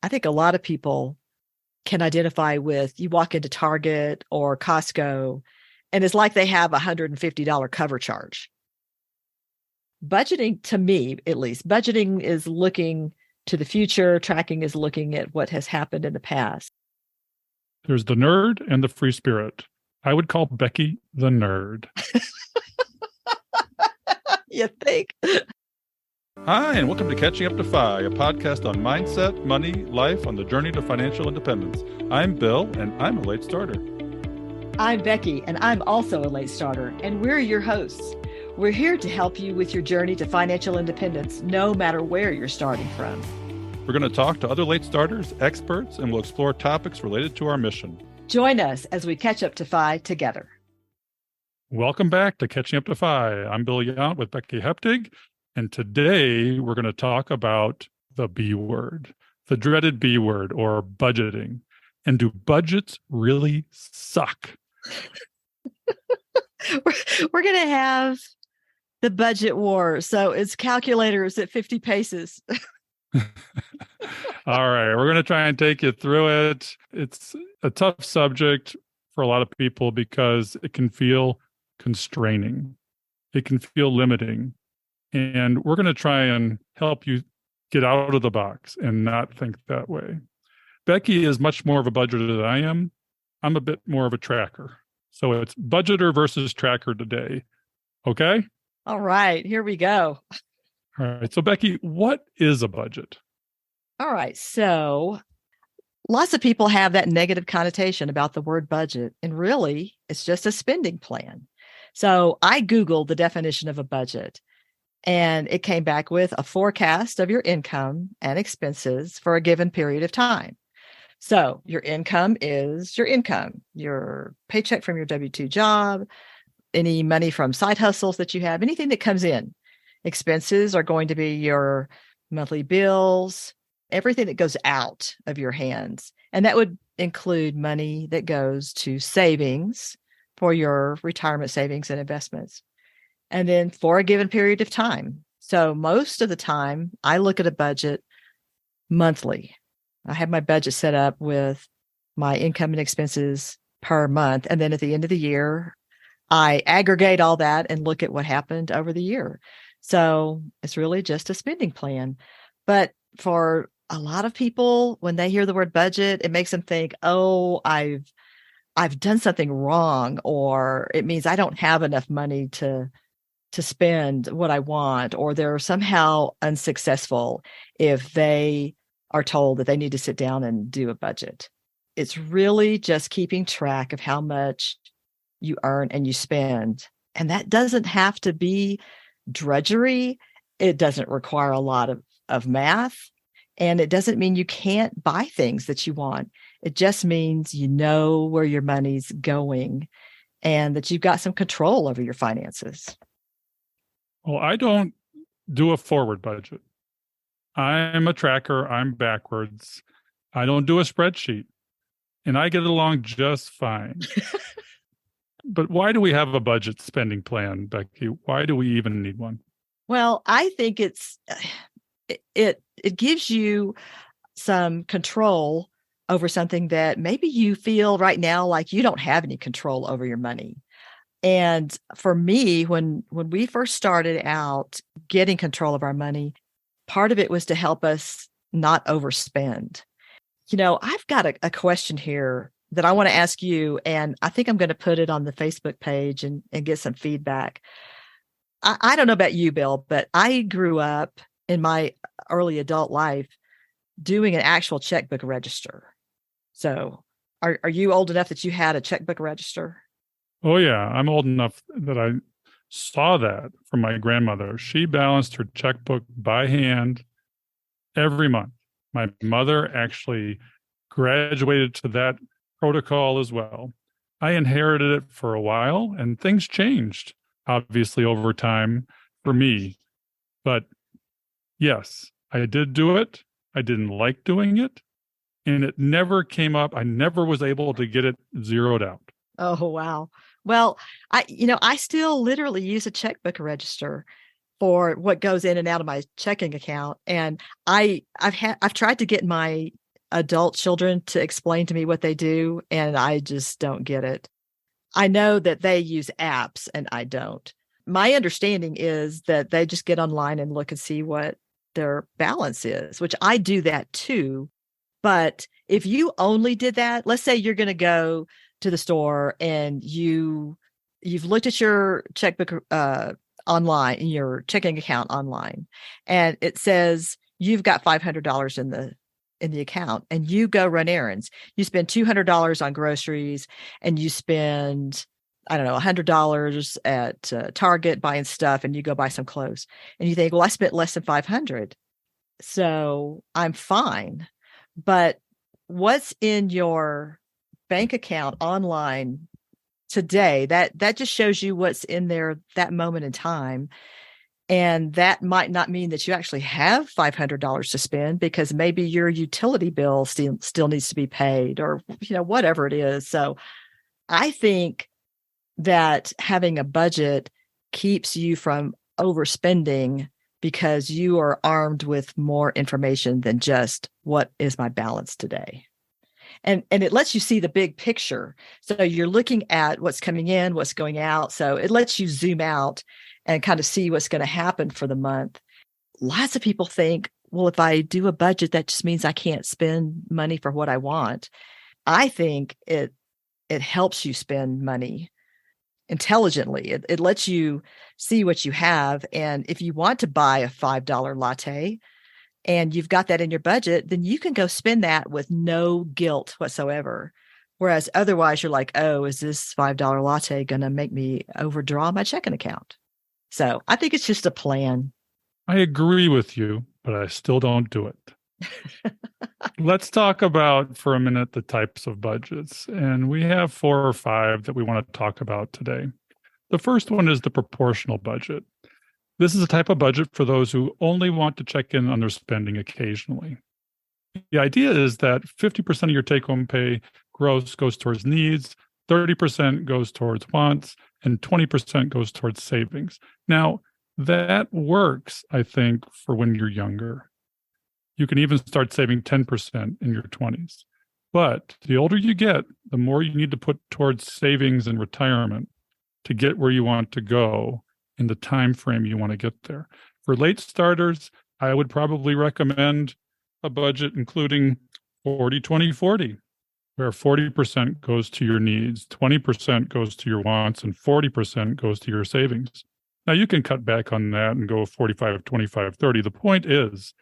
I think a lot of people can identify with, you walk into Target or Costco, and it's like they have a $150 cover charge. Budgeting, to me, at least, budgeting is looking to the future. Tracking is looking at what has happened in the past. There's the nerd and the free spirit. I would call Becky the nerd. You think? Hi, and welcome to Catching Up to Fi, a podcast on mindset, money, life on the journey to financial independence. I'm Bill, and I'm a late starter. I'm Becky, and I'm also a late starter, and we're your hosts. We're here to help you with your journey to financial independence, no matter where you're starting from. We're going to talk to other late starters, experts, and we'll explore topics related to our mission. Join us as we catch up to Fi together. Welcome back to Catching Up to Fi. I'm Bill Yount with Becky Heptig, and today we're going to talk about the B word, the dreaded B word, or budgeting. And do budgets really suck? We're going to have the budget war. So it's calculators at 50 paces. All right. We're going to try and take you through it. It's a tough subject for a lot of people because it can feel constraining. It can feel limiting. And we're going to try and help you get out of the box and not think that way. Becky is much more of a budgeter than I am. I'm a bit more of a tracker. So it's budgeter versus tracker today. Okay? All right, here we go. All right. So Becky, what is a budget? All right. So lots of people have that negative connotation about the word budget. And really, it's just a spending plan. So I Googled the definition of a budget, and it came back with a forecast of your income and expenses for a given period of time. So your income is your income, your paycheck from your W-2 job, any money from side hustles that you have, anything that comes in. Expenses are going to be your monthly bills, everything that goes out of your hands. And that would include money that goes to savings for your retirement savings and investments. And then for a given period of time. So most of the time, I look at a budget monthly. I have my budget set up with my income and expenses per month. And then at the end of the year, I aggregate all that and look at what happened over the year. So it's really just a spending plan. But for a lot of people, when they hear the word budget, it makes them think, oh, I've done something wrong, or it means I don't have enough money to spend what I want, or they're somehow unsuccessful if they are told that they need to sit down and do a budget. It's really just keeping track of how much you earn and you spend. And that doesn't have to be drudgery. It doesn't require a lot of math. And it doesn't mean you can't buy things that you want. It just means you know where your money's going and that you've got some control over your finances. Well, I don't do a forward budget. I'm a tracker. I'm backwards. I don't do a spreadsheet. And I get along just fine. But why do we have a budget spending plan, Becky? Why do we even need one? Well, I think it gives you some control over something that maybe you feel right now like you don't have any control over your money. And for me, when we first started out getting control of our money, part of it was to help us not overspend. You know, I've got a question here that I want to ask you, and I think I'm going to put it on the Facebook page and get some feedback. I don't know about you, Bill, but I grew up in my early adult life doing an actual checkbook register. So are you old enough that you had a checkbook register? Oh, yeah. I'm old enough that I saw that from my grandmother. She balanced her checkbook by hand every month. My mother actually graduated to that protocol as well. I inherited it for a while, and things changed, obviously, over time for me. But yes, I did do it. I didn't like doing it, and it never came up. I never was able to get it zeroed out. Oh, wow. Well, I still literally use a checkbook register for what goes in and out of my checking account. And I've tried to get my adult children to explain to me what they do, and I just don't get it. I know that they use apps and I don't. My understanding is that they just get online and look and see what their balance is, which I do that too. But if you only did that, let's say you're going to go to the store and you've looked at your checkbook online, your checking account online, and it says you've got $500 in the account, and you go run errands. You spend $200 on groceries, and you spend, I don't know, $100 at Target buying stuff, and you go buy some clothes, and you think, well, I spent less than 500, so I'm fine. But what's in your bank account online today, that just shows you what's in there that moment in time. And that might not mean that you actually have $500 to spend, because maybe your utility bill still needs to be paid, or, whatever it is. So I think that having a budget keeps you from overspending, because you are armed with more information than just what is my balance today. And it lets you see the big picture. So you're looking at what's coming in, what's going out. So it lets you zoom out and kind of see what's going to happen for the month. Lots of people think, well, if I do a budget, that just means I can't spend money for what I want. I think it helps you spend money intelligently. It lets you see what you have. And if you want to buy a $5 latte and you've got that in your budget, then you can go spend that with no guilt whatsoever. Whereas otherwise you're like, oh, is this $5 latte going to make me overdraw my checking account? So I think it's just a plan. I agree with you, but I still don't do it. Let's talk about for a minute the types of budgets. And we have 4 or 5 that we want to talk about today. The first one is the proportional budget. This is a type of budget for those who only want to check in on their spending occasionally. The idea is that 50% of your take-home pay gross goes towards needs, 30% goes towards wants, and 20% goes towards savings. Now, that works, I think, for when you're younger. You can even start saving 10% in your 20s. But the older you get, the more you need to put towards savings and retirement to get where you want to go in the time frame you want to get there. For late starters, I would probably recommend a budget including 40-20-40, where 40% goes to your needs, 20% goes to your wants, and 40% goes to your savings. Now, you can cut back on that and go 45-25-30. The point is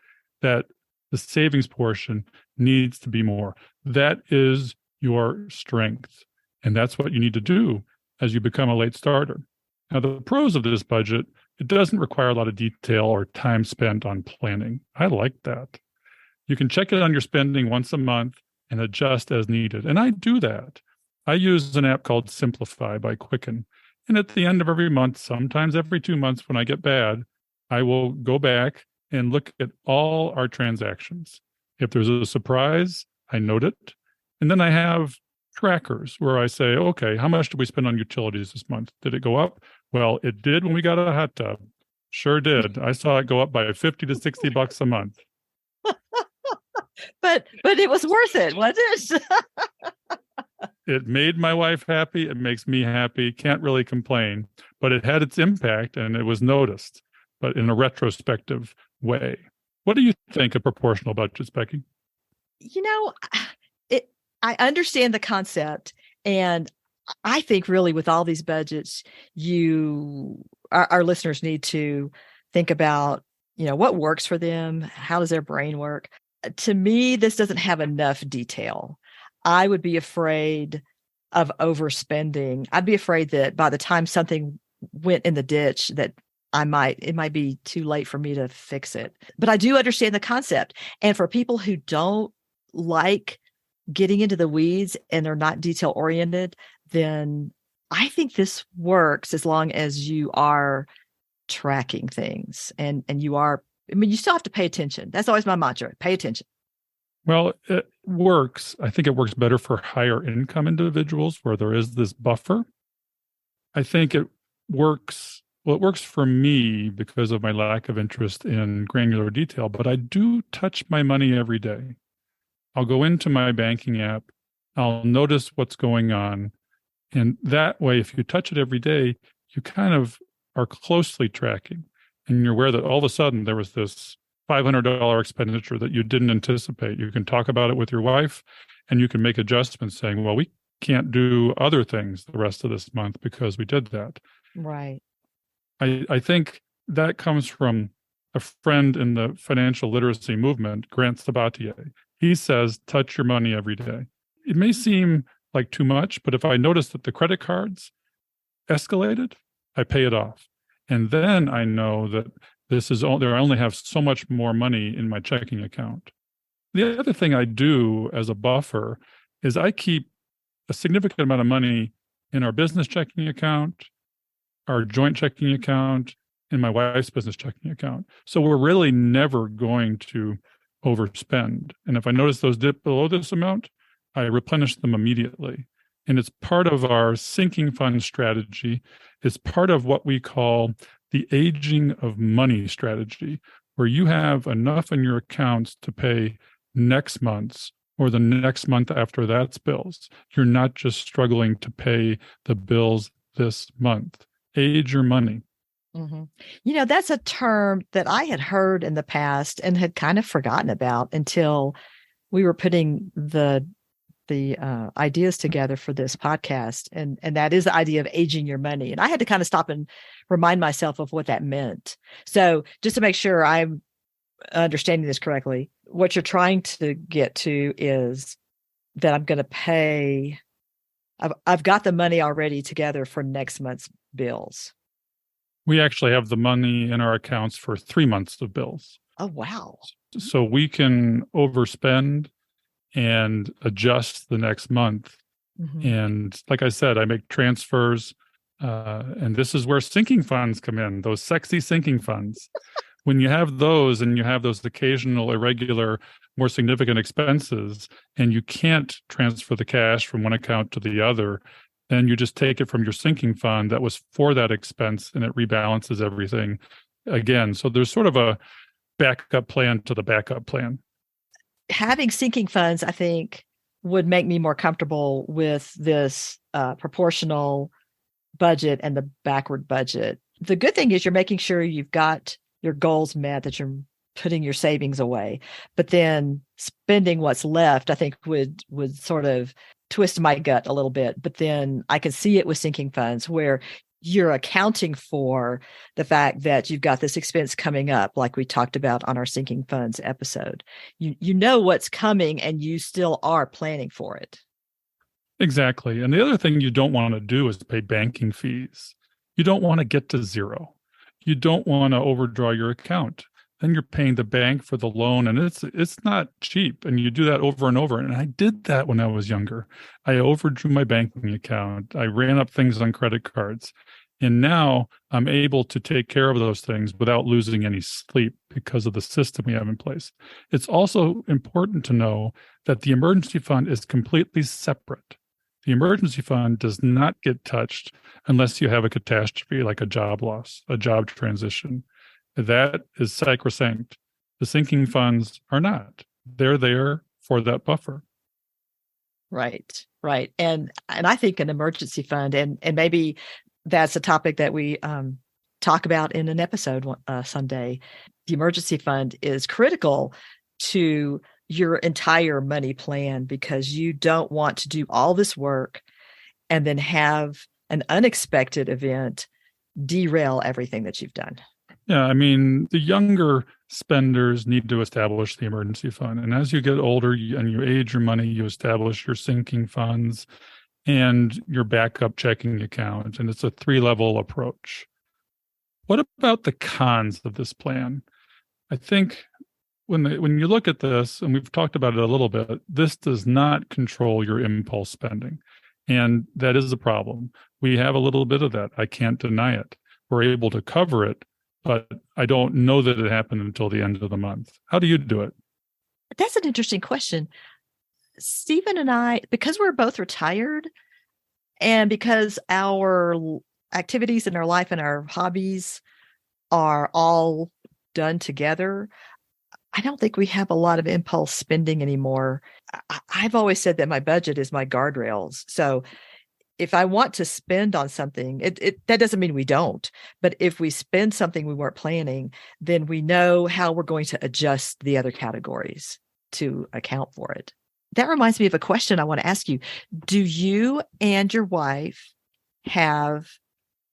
that the savings portion needs to be more. That is your strength. And that's what you need to do as you become a late starter. Now, the pros of this budget, it doesn't require a lot of detail or time spent on planning. I like that. You can check in on your spending once a month and adjust as needed. And I do that. I use an app called Simplify by Quicken. And at the end of every month, sometimes every 2 months when I get bad, I will go back and look at all our transactions. If there's a surprise, I note it. And then I have trackers where I say, okay, how much did we spend on utilities this month? Did it go up? Well, it did when we got a hot tub. Sure did. I saw it go up by $50 to $60 a month. But it was worth it, wasn't it? It made my wife happy. It makes me happy. Can't really complain. But it had its impact and it was noticed, but in a retrospective way. What do you think of proportional budgets, Becky? I understand the concept, and I think really with all these budgets, our listeners need to think about, what works for them. How does their brain work? To me, this doesn't have enough detail. I would be afraid of overspending. I'd be afraid that by the time something went in the ditch, that it might be too late for me to fix it. But I do understand the concept. And for people who don't like getting into the weeds and they're not detail oriented, then I think this works as long as you are tracking things and you still have to pay attention. That's always my mantra. Pay attention. Well, it works. I think it works better for higher income individuals where there is this buffer. I think it works. Well, it works for me because of my lack of interest in granular detail, but I do touch my money every day. I'll go into my banking app. I'll notice what's going on. And that way, if you touch it every day, you kind of are closely tracking. And you're aware that all of a sudden there was this $500 expenditure that you didn't anticipate. You can talk about it with your wife and you can make adjustments saying, well, we can't do other things the rest of this month because we did that. Right. I think that comes from a friend in the financial literacy movement, Grant Sabatier. He says, touch your money every day. It may seem like too much, but if I notice that the credit cards escalated, I pay it off. And then I know that I only have so much more money in my checking account. The other thing I do as a buffer is I keep a significant amount of money in our business checking account, our joint checking account, and my wife's business checking account. So we're really never going to overspend. And if I notice those dip below this amount, I replenish them immediately. And it's part of our sinking fund strategy. It's part of what we call the aging of money strategy, where you have enough in your accounts to pay next month's or the next month after that's bills. You're not just struggling to pay the bills this month. Age your money. Mm-hmm. That's a term that I had heard in the past and had kind of forgotten about until we were putting the ideas together for this podcast. And that is the idea of aging your money. And I had to kind of stop and remind myself of what that meant. So just to make sure I'm understanding this correctly, what you're trying to get to is that I'm going to pay, I've got the money already together for next month's bills. We actually have the money in our accounts for 3 months of bills. Oh, wow. So we can overspend and adjust the next month. Mm-hmm. And like I said, I make transfers. And this is where sinking funds come in, those sexy sinking funds. When you have those and you have those occasional irregular, more significant expenses, and you can't transfer the cash from one account to the other, then you just take it from your sinking fund that was for that expense and it rebalances everything again. So there's sort of a backup plan to the backup plan. Having sinking funds, I think, would make me more comfortable with this proportional budget and the backward budget. The good thing is you're making sure you've got your goals met, that you're putting your savings away, but then spending what's left, I think would sort of twist my gut a little bit. But then I can see it with sinking funds where you're accounting for the fact that you've got this expense coming up, like we talked about on our sinking funds episode. You know what's coming and you still are planning for it. Exactly. And the other thing you don't want to do is pay banking fees. You don't want to get to zero. You don't want to overdraw your account. Then you're paying the bank for the loan, and it's not cheap. And you do that over and over. And I did that when I was younger. I overdrew my banking account. I ran up things on credit cards. And now I'm able to take care of those things without losing any sleep because of the system we have in place. It's also important to know that the emergency fund is completely separate. The emergency fund does not get touched unless you have a catastrophe like a job loss, a job transition. That is sacrosanct. The sinking funds are not. They're there for that buffer. Right. And I think an emergency fund, and maybe that's a topic that we talk about in an episode someday. The emergency fund is critical to your entire money plan because you don't want to do all this work and then have an unexpected event derail everything that you've done. Yeah, I mean, the younger spenders need to establish the emergency fund. And as you get older and you age your money, you establish your sinking funds and your backup checking account. And it's a 3-level approach. What about the cons of this plan? I think when you look at this, and we've talked about it a little bit, this does not control your impulse spending. And that is a problem. We have a little bit of that. I can't deny it. We're able to cover it, but I don't know that it happened until the end of the month. How do you do it? That's an interesting question. Stephen and I, because we're both retired and because our activities in our life and our hobbies are all done together, I don't think we have a lot of impulse spending anymore. I've always said that my budget is my guardrails. So if I want to spend on something, that doesn't mean we don't. But if we spend something we weren't planning, then we know how we're going to adjust the other categories to account for it. That reminds me of a question I want to ask you. Do you and your wife have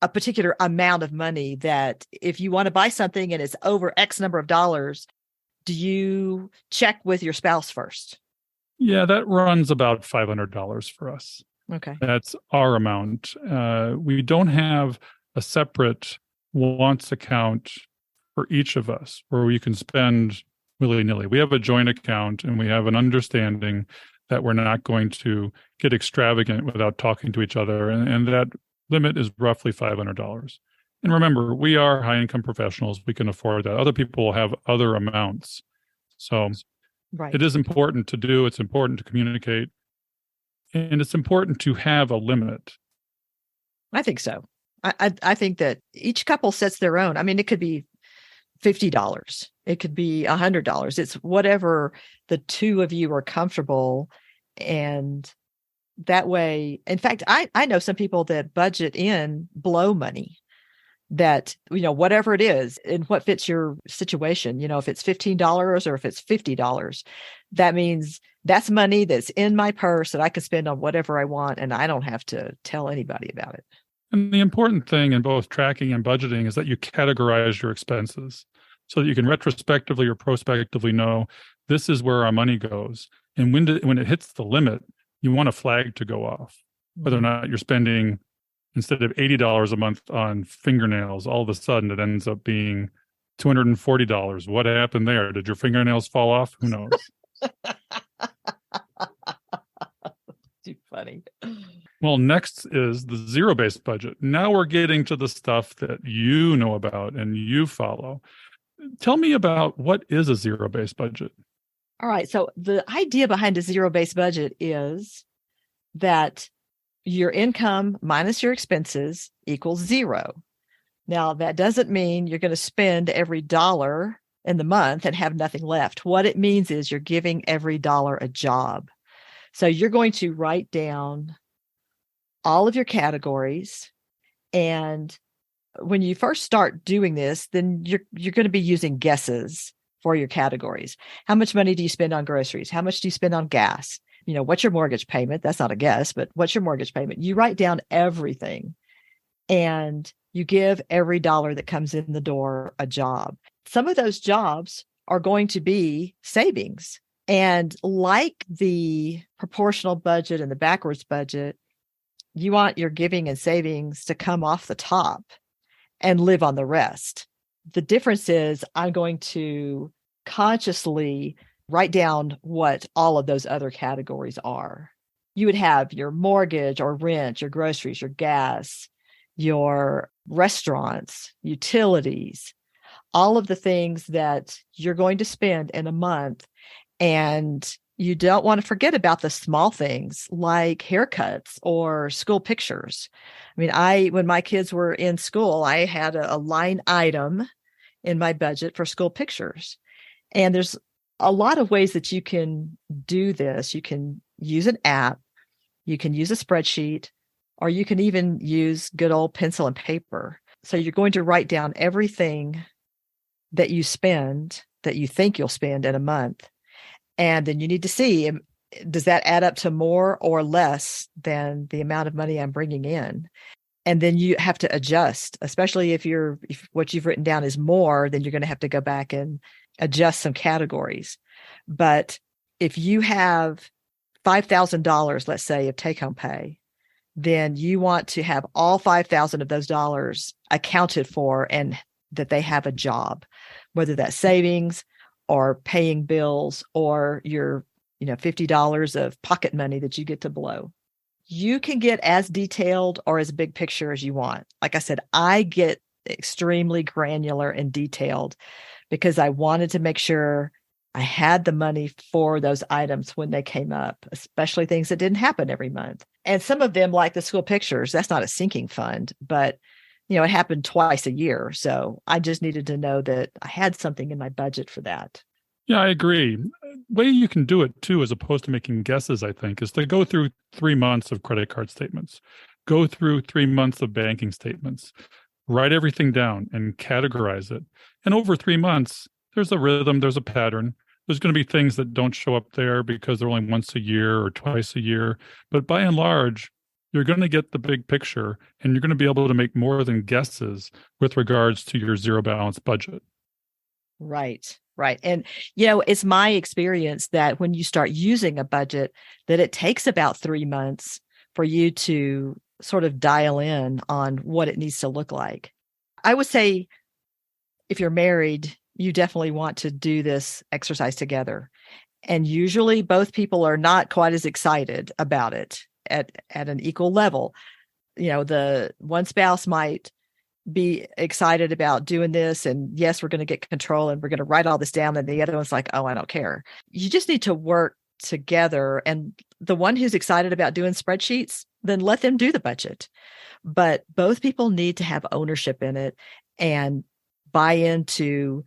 a particular amount of money that if you want to buy something and it's over X number of dollars, do you check with your spouse first? Yeah, that runs about $500 for us. Okay. That's our amount. We don't have a separate wants account for each of us where we can spend willy-nilly. We have a joint account and we have an understanding that we're not going to get extravagant without talking to each other. And that limit is roughly $500. And remember, we are high-income professionals. We can afford that. Other people have other amounts. So Right. it is important to do. It's important to communicate. And it's important to have a limit. I think so. I think that each couple sets their own. I mean, it could be $50. It could be $100. It's whatever the two of you are comfortable. And that way, in fact, I know some people that budget in blow money that, whatever it is and what fits your situation, if it's $15 or if it's $50, that means that's money that's in my purse that I can spend on whatever I want. And I don't have to tell anybody about it. And the important thing in both tracking and budgeting is that you categorize your expenses so that you can retrospectively or prospectively know this is where our money goes. And when it hits the limit, you want a flag to go off, whether or not you're spending, instead of $80 a month on fingernails, all of a sudden it ends up being $240. What happened there? Did your fingernails fall off? Who knows? Too funny. Well, next is the zero-based budget. Now we're getting to the stuff that you know about and you follow. Tell me about what is a zero-based budget? All right. So the idea behind a zero-based budget is that your income minus your expenses equals zero. Now, that doesn't mean you're going to spend every dollar in the month and have nothing left. What it means is you're giving every dollar a job. So you're going to write down all of your categories. And when you first start doing this, then you're going to be using guesses for your categories. How much money do you spend on groceries? How much do you spend on gas? What's your mortgage payment? That's not a guess, but what's your mortgage payment? You write down everything and you give every dollar that comes in the door a job. Some of those jobs are going to be savings. And like the proportional budget and the backwards budget, you want your giving and savings to come off the top and live on the rest. The difference is I'm going to consciously write down what all of those other categories are. You would have your mortgage or rent, your groceries, your gas, your restaurants, utilities, all of the things that you're going to spend in a month. And you don't want to forget about the small things like haircuts or school pictures. I mean, when my kids were in school, I had a line item in my budget for school pictures. And there's a lot of ways that you can do this. You can use an app, you can use a spreadsheet, or you can even use good old pencil and paper. So you're going to write down everything that you spend, that you think you'll spend in a month. And then you need to see, does that add up to more or less than the amount of money I'm bringing in? And then you have to adjust, especially if what you've written down is more, then you're going to have to go back and adjust some categories. But if you have $5,000, let's say, of take-home pay, then you want to have all 5,000 of those dollars accounted for and that they have a job, whether that's savings or paying bills or your $50 of pocket money that you get to blow. You can get as detailed or as big picture as you want. Like I said, I get extremely granular and detailed because I wanted to make sure I had the money for those items when they came up, especially things that didn't happen every month. And some of them, like the school pictures, that's not a sinking fund, but it happened twice a year. So I just needed to know that I had something in my budget for that. Yeah, I agree. Way you can do it too, as opposed to making guesses, I think, is to go through 3 months of credit card statements, go through 3 months of banking statements, write everything down and categorize it. And over 3 months, there's a rhythm, there's a pattern. There's going to be things that don't show up there because they're only once a year or twice a year. But by and large, you're going to get the big picture and you're going to be able to make more than guesses with regards to your zero balance budget. Right, right. And, it's my experience that when you start using a budget, that it takes about 3 months for you to sort of dial in on what it needs to look like. I would say if you're married, you definitely want to do this exercise together. And usually both people are not quite as excited about it at an equal level. The one spouse might be excited about doing this and yes, we're going to get control and we're going to write all this down. And the other one's like, oh, I don't care. You just need to work together. And the one who's excited about doing spreadsheets, then let them do the budget. But both people need to have ownership in it and buy into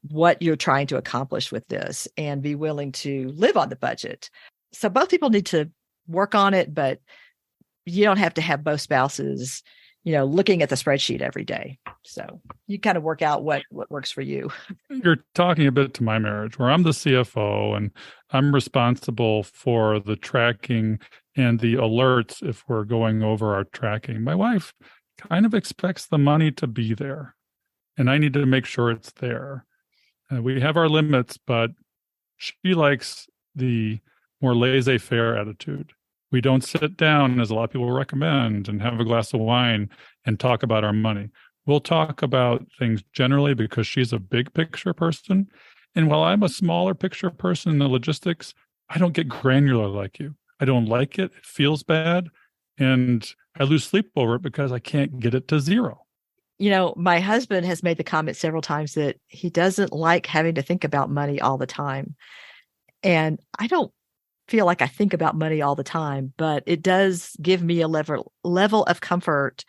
what you're trying to accomplish with this and be willing to live on the budget. So both people need to work on it, but you don't have to have both spouses, looking at the spreadsheet every day. So you kind of work out what works for you. You're talking a bit to my marriage where I'm the CFO and I'm responsible for the tracking and the alerts if we're going over our tracking. My wife kind of expects the money to be there and I need to make sure it's there. We have our limits, but she likes the more laissez-faire attitude. We don't sit down, as a lot of people recommend, and have a glass of wine and talk about our money. We'll talk about things generally because she's a big picture person. And while I'm a smaller picture person in the logistics, I don't get granular like you. I don't like it. It feels bad. And I lose sleep over it because I can't get it to zero. My husband has made the comment several times that he doesn't like having to think about money all the time. And I don't feel like I think about money all the time, but it does give me a level of comfort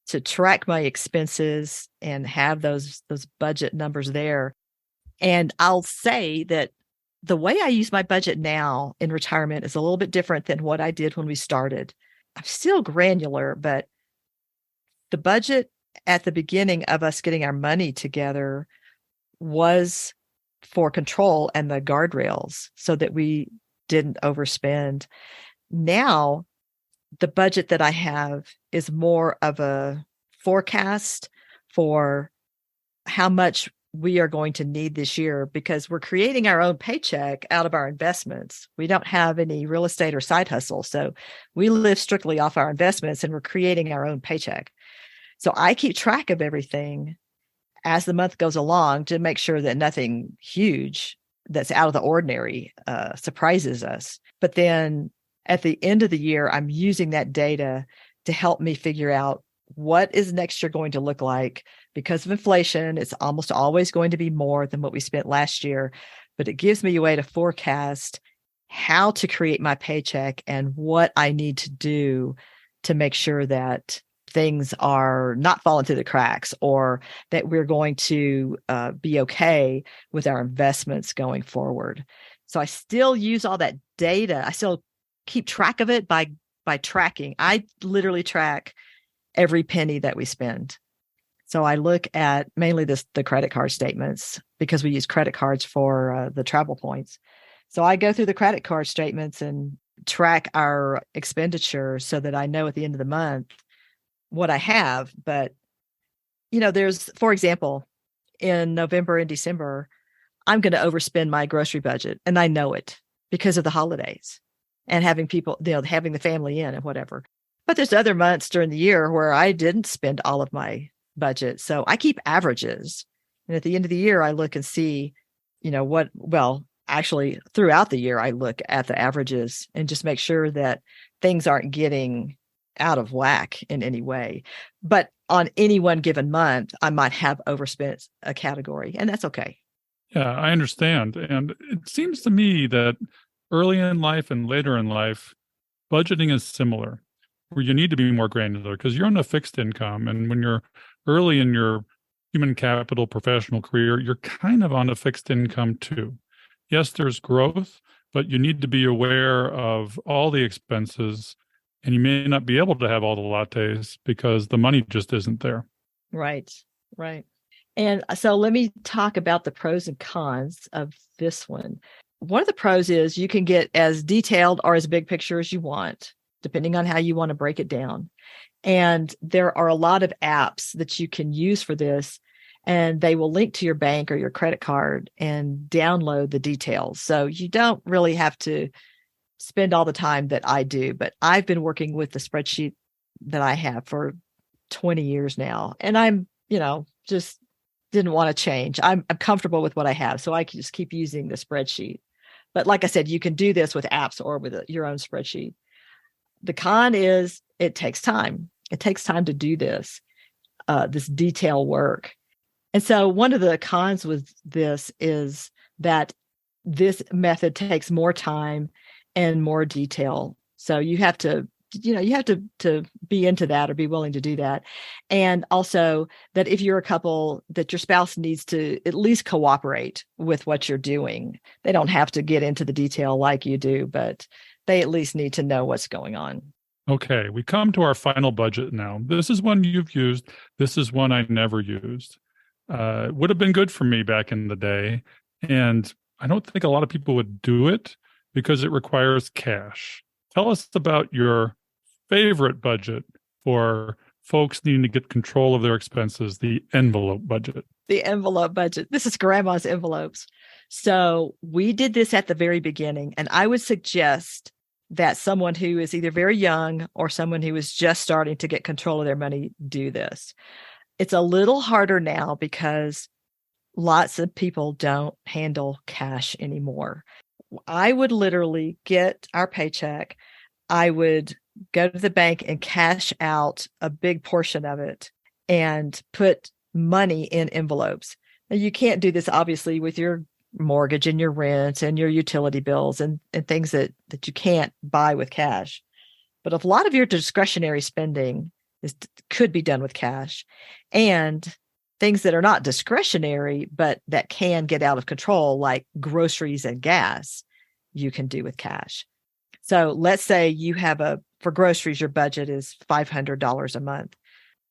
to track my expenses and have those budget numbers there. And I'll say that the way I use my budget now in retirement is a little bit different than what I did when we started. I'm still granular, but the budget at the beginning of us getting our money together was for control and the guardrails so that we didn't overspend. Now, the budget that I have is more of a forecast for how much we are going to need this year because we're creating our own paycheck out of our investments. We don't have any real estate or side hustle. So we live strictly off our investments and we're creating our own paycheck. So I keep track of everything as the month goes along to make sure that nothing huge that's out of the ordinary surprises us. But then at the end of the year, I'm using that data to help me figure out what is next year going to look like. Because of inflation, it's almost always going to be more than what we spent last year. But it gives me a way to forecast how to create my paycheck and what I need to do to make sure that things are not falling through the cracks or that we're going to be okay with our investments going forward. So I still use all that data. I still keep track of it by tracking. I literally track every penny that we spend. So I look at mainly the credit card statements because we use credit cards for the travel points. So I go through the credit card statements and track our expenditure so that I know at the end of the month what I have. But, there's, for example, in November and December, I'm going to overspend my grocery budget. And I know it because of the holidays and having people, having the family in and whatever. But there's other months during the year where I didn't spend all of my budget. So I keep averages. And at the end of the year, I look and see, actually throughout the year, I look at the averages and just make sure that things aren't getting out of whack in any way. But on any one given month, I might have overspent a category, and that's okay. Yeah, I understand. And it seems to me that early in life and later in life, budgeting is similar, where you need to be more granular because you're on a fixed income. And when you're early in your human capital, professional career, you're kind of on a fixed income too. Yes, there's growth, but you need to be aware of all the expenses, and you may not be able to have all the lattes because the money just isn't there. Right, right. And so let me talk about the pros and cons of this one. One of the pros is you can get as detailed or as big picture as you want, depending on how you want to break it down. And there are a lot of apps that you can use for this, and they will link to your bank or your credit card and download the details. So you don't really have to spend all the time that I do, but I've been working with the spreadsheet that I have for 20 years now. And I'm, just didn't want to change. I'm comfortable with what I have. So I can just keep using the spreadsheet. But like I said, you can do this with apps or with your own spreadsheet. The con is it takes time. It takes time to do this detail work. And so one of the cons with this is that this method takes more time and more detail. So you have to be into that or be willing to do that. And also that if you're a couple, that your spouse needs to at least cooperate with what you're doing. They don't have to get into the detail like you do, but they at least need to know what's going on. Okay, we come to our final budget now. This is one you've used. This is one I never used. Would have been good for me back in the day. And I don't think a lot of people would do it because it requires cash. Tell us about your favorite budget for folks needing to get control of their expenses, the envelope budget. The envelope budget. This is grandma's envelopes. So we did this at the very beginning, and I would suggest that someone who is either very young or someone who is just starting to get control of their money do this. It's a little harder now because lots of people don't handle cash anymore. I would literally get our paycheck. I would go to the bank and cash out a big portion of it and put money in envelopes. Now, you can't do this, obviously, with your mortgage and your rent and your utility bills and things that you can't buy with cash. But a lot of your discretionary spending could be done with cash, and things that are not discretionary, but that can get out of control, like groceries and gas, you can do with cash. So let's say you have for groceries, your budget is $500 a month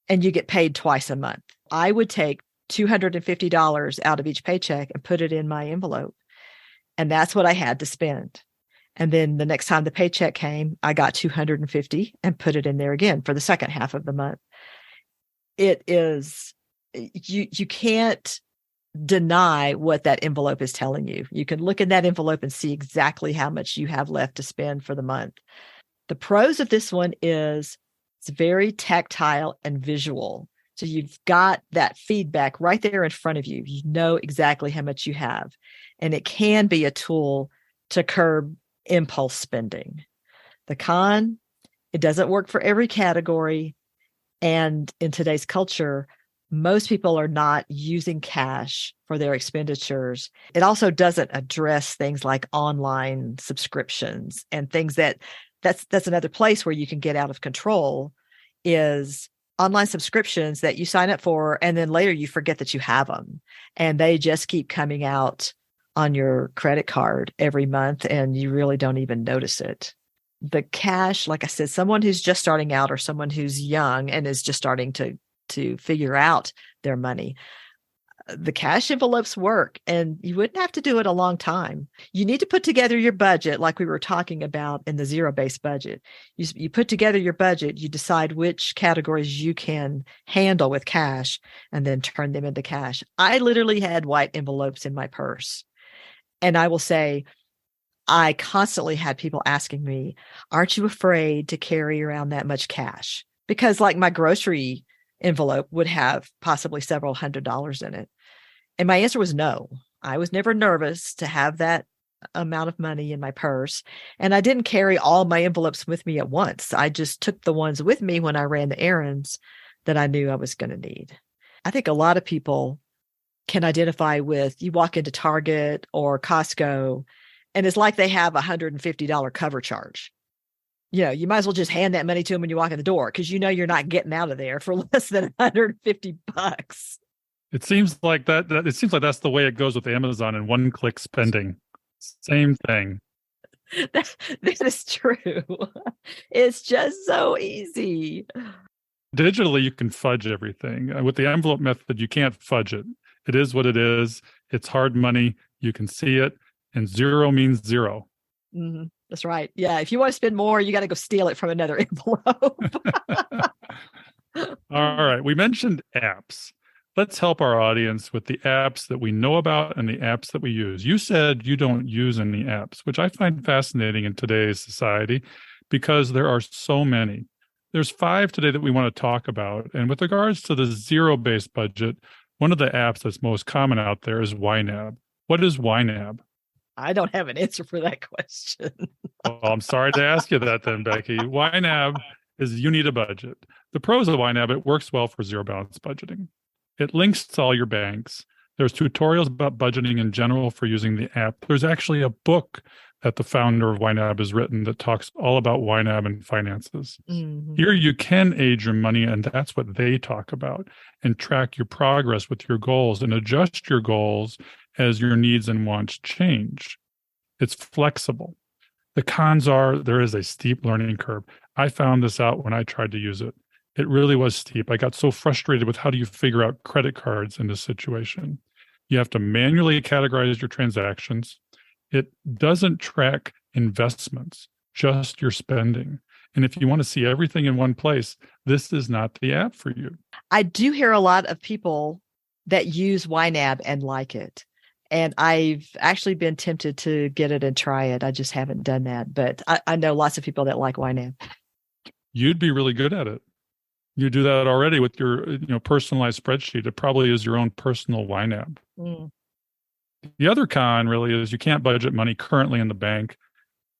and you get paid twice a month. I would take $250 out of each paycheck and put it in my envelope. And that's what I had to spend. And then the next time the paycheck came, I got $250 and put it in there again for the second half of the month. It is, you can't deny what that envelope is telling you. You can look in that envelope and see exactly how much you have left to spend for the month. The pros of this one is it's very tactile and visual. So you've got that feedback right there in front of you. You know exactly how much you have. And it can be a tool to curb impulse spending. The con, it doesn't work for every category. And in today's culture, most people are not using cash for their expenditures. It also doesn't address things like online subscriptions and things that's another place where you can get out of control, is online subscriptions that you sign up for and then later you forget that you have them and they just keep coming out on your credit card every month and you really don't even notice it. The cash, like I said, someone who's just starting out or someone who's young and is just starting to figure out their money, the cash envelopes work and you wouldn't have to do it a long time. You need to put together your budget like we were talking about in the zero-based budget. You put together your budget, you decide which categories you can handle with cash and then turn them into cash. I literally had white envelopes in my purse. And I will say, I constantly had people asking me, aren't you afraid to carry around that much cash? Because like my grocery envelope would have possibly several $100s in it. And my answer was no. I was never nervous to have that amount of money in my purse. And I didn't carry all my envelopes with me at once. I just took the ones with me when I ran the errands that I knew I was going to need. I think a lot of people can identify with, you walk into Target or Costco, and it's like they have $150 cover charge. You might as well just hand that money to them when you walk in the door because you're not getting out of there for less than $150. It seems like it seems like that's the way it goes with Amazon and one-click spending. Same thing. That is true. It's just so easy. Digitally, you can fudge everything. With the envelope method, you can't fudge it. It is what it is. It's hard money. You can see it, and zero means zero. That's right. Yeah. If you want to spend more, you got to go steal it from another envelope. All right. We mentioned apps. Let's help our audience with the apps that we know about and the apps that we use. You said you don't use any apps, which I find fascinating in today's society because there are so many. There's 5 today that we want to talk about. And with regards to the zero-based budget, one of the apps that's most common out there is YNAB. What is YNAB? I don't have an answer for that question. Well, I'm sorry to ask you that then, Becky. YNAB is you need a budget. The pros of YNAB, it works well for zero balance budgeting. It links to all your banks. There's tutorials about budgeting in general for using the app. There's actually a book that the founder of YNAB has written that talks all about YNAB and finances. Here you can age your money, and that's what they talk about, and track your progress with your goals and adjust your goals as your needs and wants change. It's flexible. The cons are there is a steep learning curve. I found this out when I tried to use it. It really was steep. I got so frustrated with how do you figure out credit cards in this situation. You have to manually categorize your transactions. It doesn't track investments, just your spending. And if you want to see everything in one place, this is not the app for you. I do hear a lot of people that use YNAB and like it. And I've actually been tempted to get it and try it. I just haven't done that. But I know lots of people that like YNAB. You'd be really good at it. You do that already with your personalized spreadsheet. It probably is your own personal YNAB. The other con really is you can't budget money currently in the bank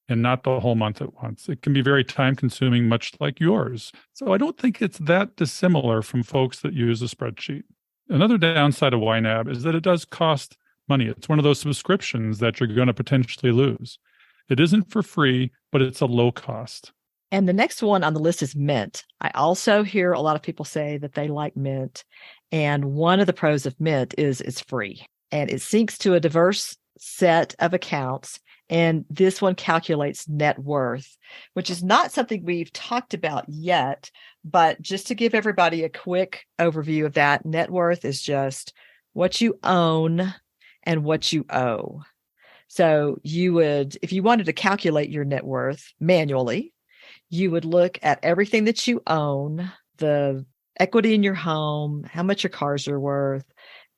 and not the whole month at once. It can be very time consuming, much like yours. So I don't think it's that dissimilar from folks that use a spreadsheet. Another downside of YNAB is that it does cost money. It's one of those subscriptions that you're going to potentially lose. It isn't for free, but it's a low cost. And the next one on the list is Mint. I also hear a lot of people say that they like Mint. And one of the pros of Mint is it's free and it syncs to a diverse set of accounts. And this one calculates net worth, which is not something we've talked about yet. But just to give everybody a quick overview of that, net worth is just what you own and what you owe. So you would, if you wanted to calculate your net worth manually, you would look at everything that you own, the equity in your home, how much your cars are worth,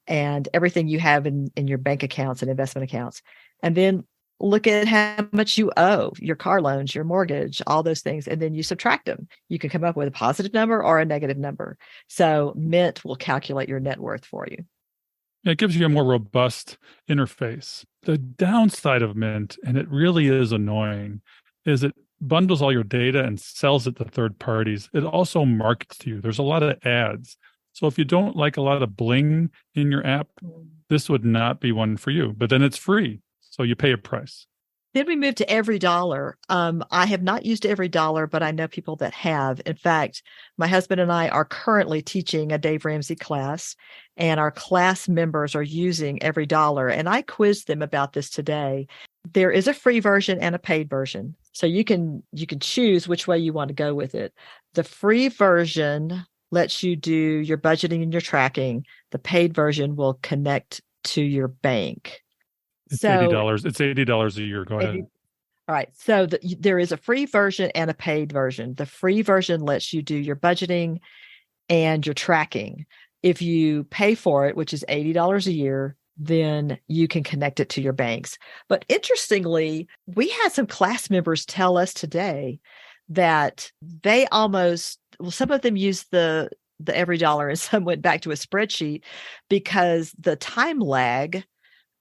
and everything you have in your bank accounts and investment accounts. And then look at how much you owe, your car loans, your mortgage, all those things. And then you subtract them. You can come up with a positive number or a negative number. So Mint will calculate your net worth for you. It gives you a more robust interface. The downside of Mint, and it really is annoying, is it bundles all your data and sells it to third parties. It also markets to you. There's a lot of ads. So if you don't like a lot of bling in your app, this would not be one for you. But then it's free. So you pay a price. Then we move to Every Dollar. I have not used Every Dollar, but I know people that have. In fact, my husband and I are currently teaching a Dave Ramsey class, and our class members are using Every Dollar. And I quizzed them about this today. There is a free version and a paid version. So you can choose which way you want to go with it. The free version lets you do your budgeting and your tracking. The paid version will connect to your bank. It's $80. It's $80 a year. Go ahead. All right. So there is a free version and a paid version. The free version lets you do your budgeting and your tracking. If you pay for it, which is $80 a year, then you can connect it to your banks. But interestingly, we had some class members tell us today that they some of them used the Every Dollar and some went back to a spreadsheet because the time lag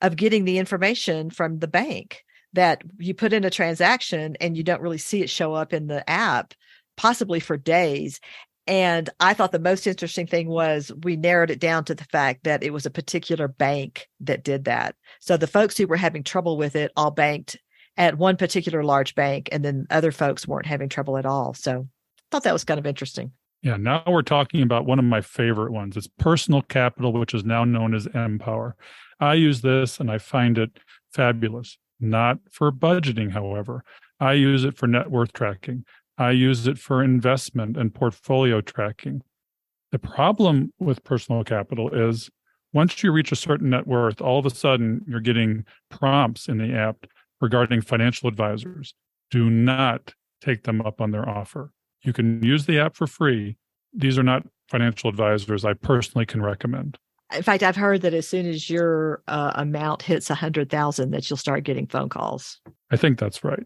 of getting the information from the bank, that you put in a transaction and you don't really see it show up in the app, possibly for days. And I thought the most interesting thing was we narrowed it down to the fact that it was a particular bank that did that. So the folks who were having trouble with it all banked at one particular large bank, and then other folks weren't having trouble at all. So I thought that was kind of interesting. Yeah, now we're talking about one of my favorite ones. It's personal capital, which is now known as Empower. I use this and I find it fabulous. Not for budgeting, however. I use it for net worth tracking. I use it for investment and portfolio tracking. The problem with personal capital is once you reach a certain net worth, all of a sudden you're getting prompts in the app regarding financial advisors. Do not take them up on their offer. You can use the app for free. These are not financial advisors I personally can recommend. In fact, I've heard that as soon as your amount hits 100,000, that you'll start getting phone calls. I think that's right.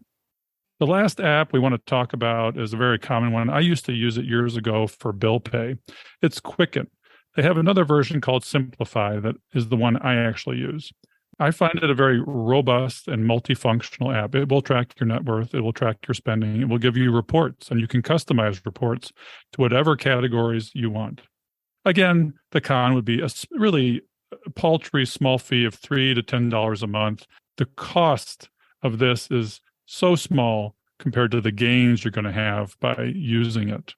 The last app we want to talk about is a very common one. I used to use it years ago for bill pay. It's Quicken. They have another version called Simplify that is the one I actually use. I find it a very robust and multifunctional app. It will track your net worth. It will track your spending. It will give you reports, and you can customize reports to whatever categories you want. Again, the con would be a really paltry small fee of $3 to $10 a month. The cost of this is so small compared to the gains you're going to have by using it.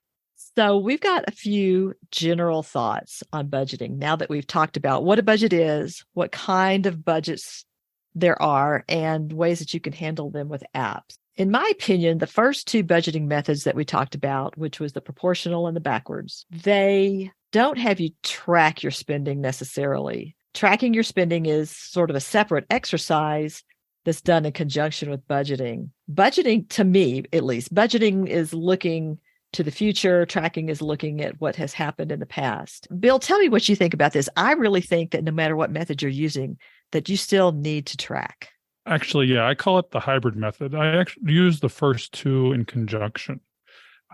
So we've got a few general thoughts on budgeting now that we've talked about what a budget is, what kind of budgets there are, and ways that you can handle them with apps. In my opinion, the first two budgeting methods that we talked about, which was the proportional and the backwards, they don't have you track your spending necessarily. Tracking your spending is sort of a separate exercise that's done in conjunction with budgeting. Budgeting, to me at least, budgeting is looking to the future. Tracking is looking at what has happened in the past. Bill, tell me what you think about this. I really think that no matter what method you're using, that you still need to track. Actually, yeah, I call it the hybrid method. I actually use the first two in conjunction.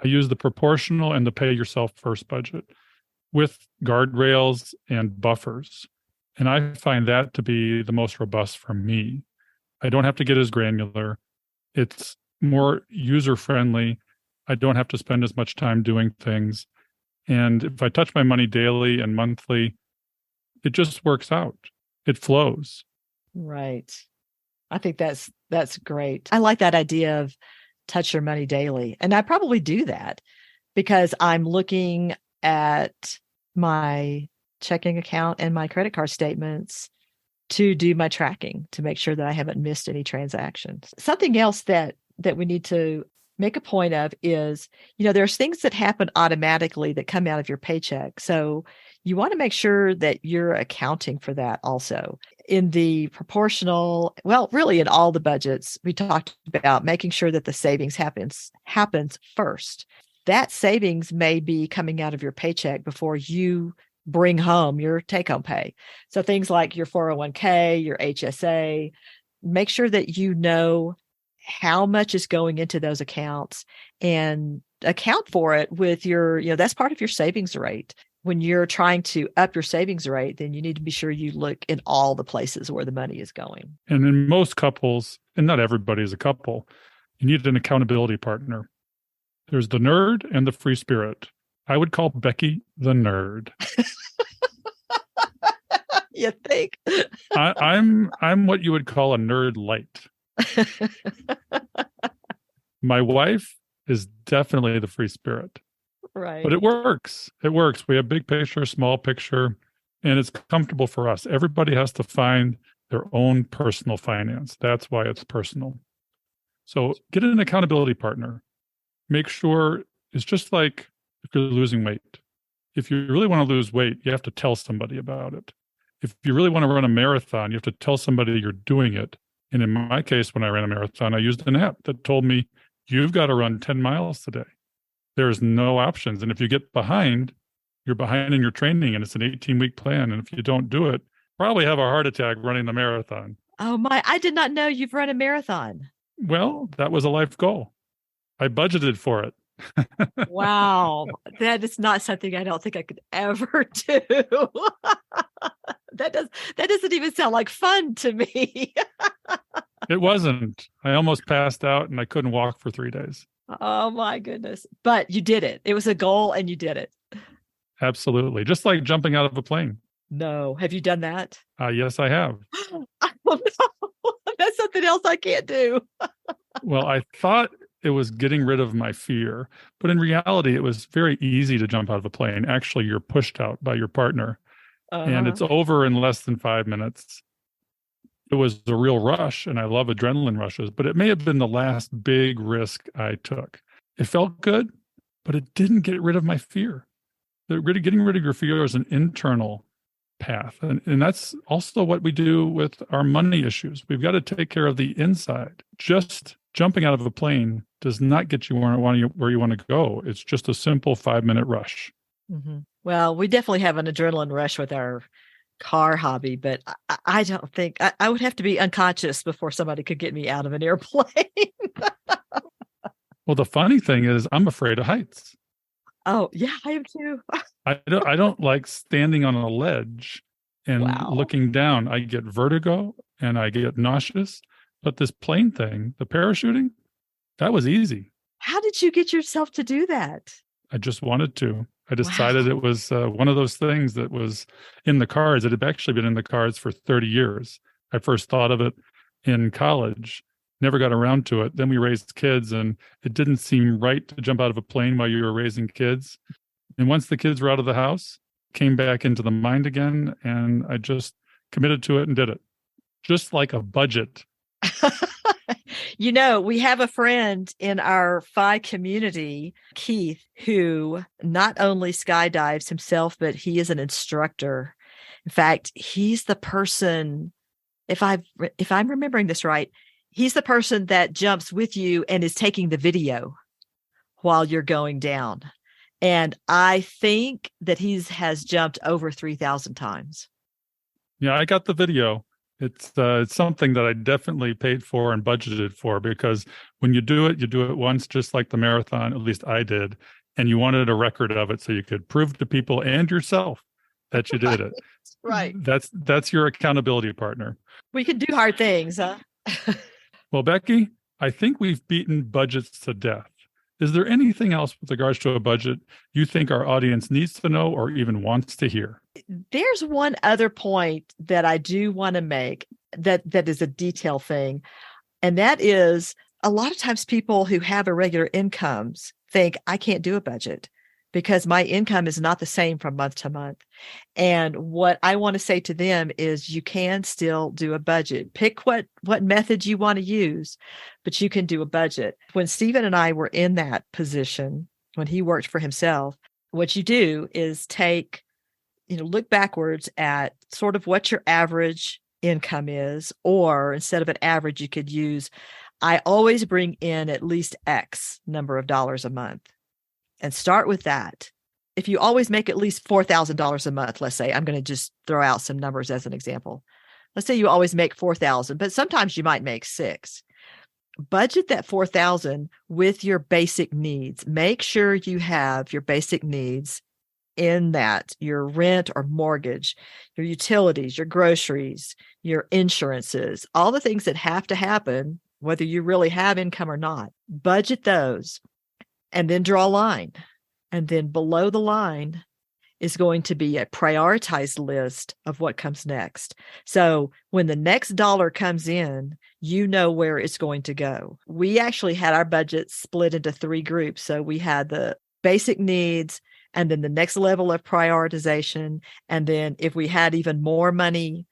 I use the proportional and the pay yourself first budget with guardrails and buffers. And I find that to be the most robust for me. I don't have to get as granular. It's more user-friendly. I don't have to spend as much time doing things. And if I touch my money daily and monthly, it just works out. It flows. Right. I think that's great. I like that idea of touch your money daily. And I probably do that because I'm looking at my checking account and my credit card statements to do my tracking to make sure that I haven't missed any transactions. Something else that we need to make a point of is, there's things that happen automatically that come out of your paycheck. So you want to make sure that you're accounting for that also. In the proportional, well, really in all the budgets, we talked about making sure that the savings happens first. That savings may be coming out of your paycheck before you bring home your take-home pay. So things like your 401k, your HSA, make sure that you know how much is going into those accounts and account for it with your, that's part of your savings rate. When you're trying to up your savings rate, then you need to be sure you look in all the places where the money is going. And in most couples, and not everybody is a couple, you need an accountability partner. There's the nerd and the free spirit. I would call Becky the nerd. You think? I'm what you would call a nerd light. My wife is definitely the free spirit. Right. But it works. It works. We have big picture, small picture, and it's comfortable for us. Everybody has to find their own personal finance. That's why it's personal. So get an accountability partner. Make sure it's just like if you're losing weight. If you really want to lose weight, you have to tell somebody about it. If you really want to run a marathon, you have to tell somebody you're doing it. And in my case, when I ran a marathon, I used an app that told me, you've got to run 10 miles today. There's no options. And if you get behind, you're behind in your training, and it's an 18-week plan. And if you don't do it, probably have a heart attack running the marathon. Oh my, I did not know you've run a marathon. Well, that was a life goal. I budgeted for it. Wow. That is not something I don't think I could ever do. That doesn't even sound like fun to me. It wasn't. I almost passed out and I couldn't walk for 3 days. Oh my goodness. But you did it. It was a goal and you did it. Absolutely. Just like jumping out of a plane. No. Have you done that? Yes, I have. Oh, no. That's something else I can't do. Well, I thought it was getting rid of my fear. But in reality, it was very easy to jump out of a plane. Actually, you're pushed out by your partner and Uh-huh. it's over in less than 5 minutes. It was a real rush, and I love adrenaline rushes, but it may have been the last big risk I took. It felt good, but it didn't get rid of my fear. Getting rid of your fear is an internal path. And that's also what we do with our money issues. We've got to take care of the inside. Just jumping out of a plane does not get you where you want to go. It's just a simple 5-minute rush. Mm-hmm. Well, we definitely have an adrenaline rush with our car hobby, but I don't think I would have to be unconscious before somebody could get me out of an airplane. Well, the funny thing is, I'm afraid of heights. Oh, yeah, I am too. I don't like standing on a ledge and Wow. looking down. I get vertigo and I get nauseous. But this plane thing, the parachuting, that was easy. How did you get yourself to do that? I just wanted to. I decided Wow. it was one of those things that was in the cards. It had actually been in the cards for 30 years. I first thought of it in college, never got around to it. Then we raised kids, and it didn't seem right to jump out of a plane while you were raising kids. And once the kids were out of the house, came back into the mind again, and I just committed to it and did it. Just like a budget. We have a friend in our Phi community, Keith, who not only skydives himself, but he is an instructor. In fact, he's the person, if I'm remembering this right, he's the person that jumps with you and is taking the video while you're going down. And I think that he has jumped over 3,000 times. Yeah, I got the video. It's something that I definitely paid for and budgeted for, because when you do it once, just like the marathon, at least I did, and you wanted a record of it so you could prove to people and yourself that you did it. Right. That's your accountability partner. We can do hard things, huh? Well, Becky, I think we've beaten budgets to death. Is there anything else with regards to a budget you think our audience needs to know or even wants to hear? There's one other point that I do want to make that is a detail thing. And that is, a lot of times people who have irregular incomes think, I can't do a budget because my income is not the same from month to month. And what I want to say to them is, you can still do a budget. Pick what method you want to use, but you can do a budget. When Stephen and I were in that position, when he worked for himself, what you do is look backwards at sort of what your average income is, or instead of an average, you could use, I always bring in at least X number of dollars a month, and start with that. If you always make at least $4,000 a month, let's say, I'm going to just throw out some numbers as an example. Let's say you always make 4,000, but sometimes you might make 6. Budget that 4,000 with your basic needs. Make sure you have your basic needs in that, your rent or mortgage, your utilities, your groceries, your insurances, all the things that have to happen, whether you really have income or not. Budget those, and then draw a line. And then below the line is going to be a prioritized list of what comes next. So when the next dollar comes in, you know where it's going to go. We actually had our budget split into 3 groups. So we had the basic needs, and then the next level of prioritization. And then if we had even more money,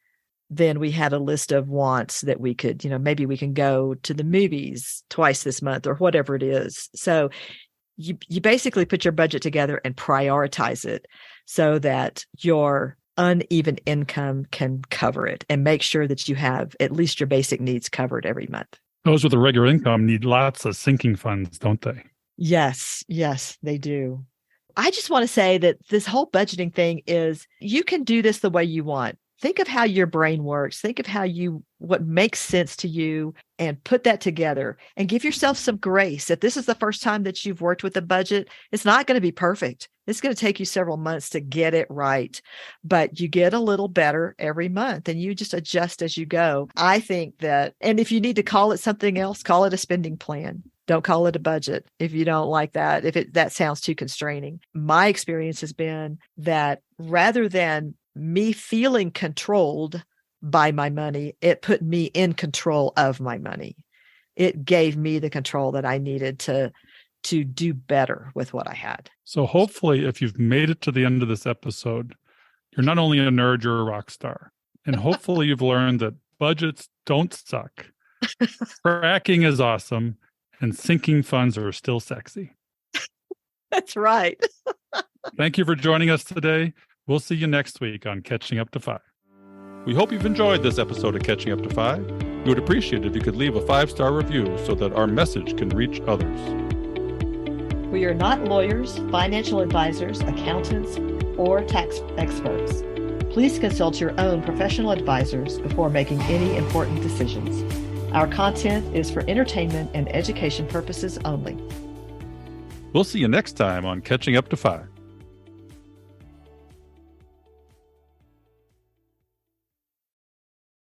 then we had a list of wants that we could, maybe we can go to the movies twice this month or whatever it is. So you basically put your budget together and prioritize it so that your uneven income can cover it, and make sure that you have at least your basic needs covered every month. Those with a regular income need lots of sinking funds, don't they? Yes, they do. I just want to say that this whole budgeting thing is, you can do this the way you want. Think of how your brain works. Think of what makes sense to you, and put that together, and give yourself some grace. If this is the first time that you've worked with a budget, it's not going to be perfect. It's going to take you several months to get it right, but you get a little better every month, and you just adjust as you go. I think that, and if you need to call it something else, call it a spending plan. Don't call it a budget if you don't like that, that sounds too constraining. My experience has been that rather than me feeling controlled by my money, it put me in control of my money. it gave me the control that I needed to do better with what I had. So hopefully, if you've made it to the end of this episode, you're not only a nerd, you're a rock star. And hopefully you've learned that budgets don't suck. Tracking is awesome, and sinking funds are still sexy. That's right. Thank you for joining us today. We'll see you next week on Catching Up to 5. We hope you've enjoyed this episode of Catching Up to 5. We would appreciate it if you could leave a 5-star review so that our message can reach others. We are not lawyers, financial advisors, accountants, or tax experts. Please consult your own professional advisors before making any important decisions. Our content is for entertainment and education purposes only. We'll see you next time on Catching Up to 5.